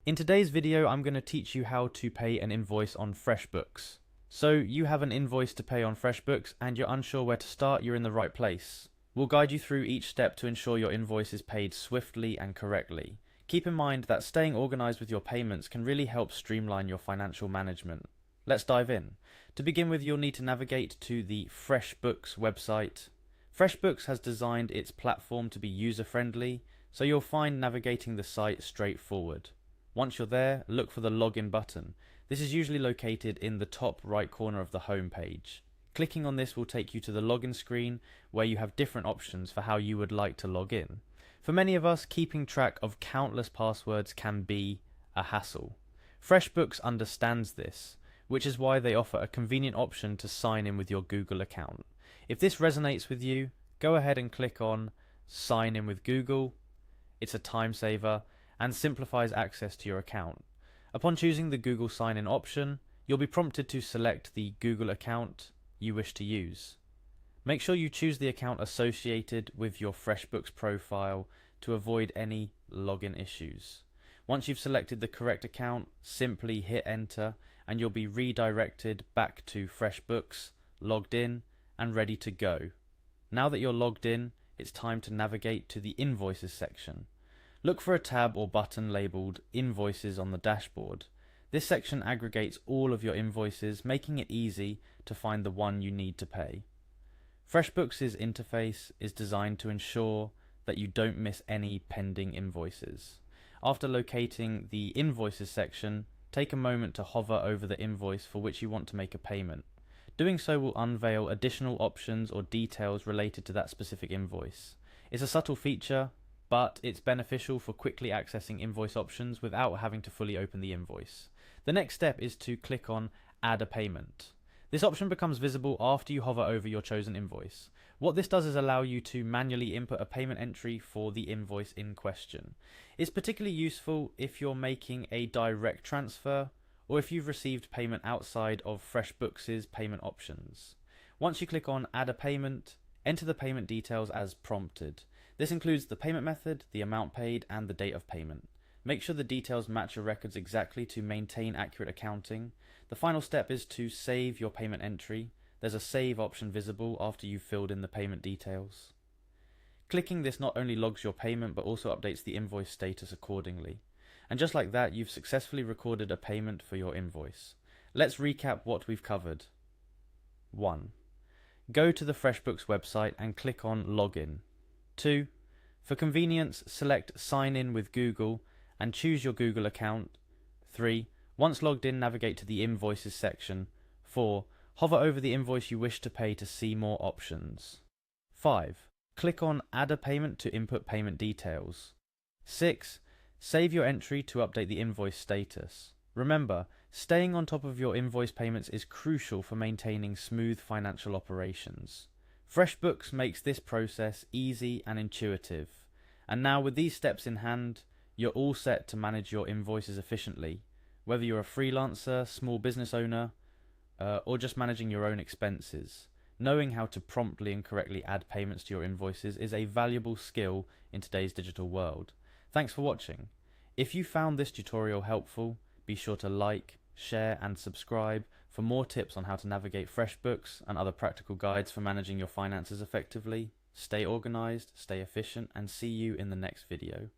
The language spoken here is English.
In today's video, I'm going to teach you how to pay an invoice on Freshbooks. So you have an invoice to pay on Freshbooks and you're unsure where to start, you're in the right place. We'll guide you through each step to ensure your invoice is paid swiftly and correctly. Keep in mind that staying organized with your payments can really help streamline your financial management. Let's dive in. To begin with, you'll need to navigate to the Freshbooks website. Freshbooks has designed its platform to be user-friendly, so you'll find navigating the site straightforward. Once you're there, look for the login button. This is usually located in the top right corner of the home page. Clicking on this will take you to the login screen where you have different options for how you would like to log in. For many of us, keeping track of countless passwords can be a hassle. Freshbooks understands this, which is why they offer a convenient option to sign in with your Google account. If this resonates with you, go ahead and click on Sign in with Google. It's a time saver and simplifies access to your account. Upon choosing the Google sign-in option, you'll be prompted to select the Google account you wish to use. Make sure you choose the account associated with your Freshbooks profile to avoid any login issues. Once you've selected the correct account, simply hit enter and you'll be redirected back to Freshbooks, logged in and ready to go. Now that you're logged in, it's time to navigate to the Invoices section. Look for a tab or button labelled Invoices on the dashboard. This section aggregates all of your invoices, making it easy to find the one you need to pay. Freshbooks' interface is designed to ensure that you don't miss any pending invoices. After locating the Invoices section, take a moment to hover over the invoice for which you want to make a payment. Doing so will unveil additional options or details related to that specific invoice. It's a subtle feature, but it's beneficial for quickly accessing invoice options without having to fully open the invoice. The next step is to click on Add a Payment. This option becomes visible after you hover over your chosen invoice. What this does is allow you to manually input a payment entry for the invoice in question. It's particularly useful if you're making a direct transfer or if you've received payment outside of Freshbooks' payment options. Once you click on Add a Payment, enter the payment details as prompted. This includes the payment method, the amount paid, and the date of payment. Make sure the details match your records exactly to maintain accurate accounting. The final step is to save your payment entry. There's a save option visible after you've filled in the payment details. Clicking this not only logs your payment but also updates the invoice status accordingly. And just like that, you've successfully recorded a payment for your invoice. Let's recap what we've covered. 1. Go to the Freshbooks website and click on Login. 2. For convenience, select Sign in with Google and choose your Google account. 3. Once logged in, navigate to the Invoices section. 4. Hover over the invoice you wish to pay to see more options. 5. Click on Add a Payment to input payment details. 6. Save your entry to update the invoice status. Remember, staying on top of your invoice payments is crucial for maintaining smooth financial operations. Freshbooks makes this process easy and intuitive. And now with these steps in hand, you're all set to manage your invoices efficiently. Whether you're a freelancer, small business owner, or just managing your own expenses, knowing how to promptly and correctly add payments to your invoices is a valuable skill in today's digital world. Thanks for watching. If you found this tutorial helpful, be sure to like, share and subscribe for more tips on how to navigate Freshbooks and other practical guides for managing your finances effectively. Stay organized, stay efficient, and see you in the next video.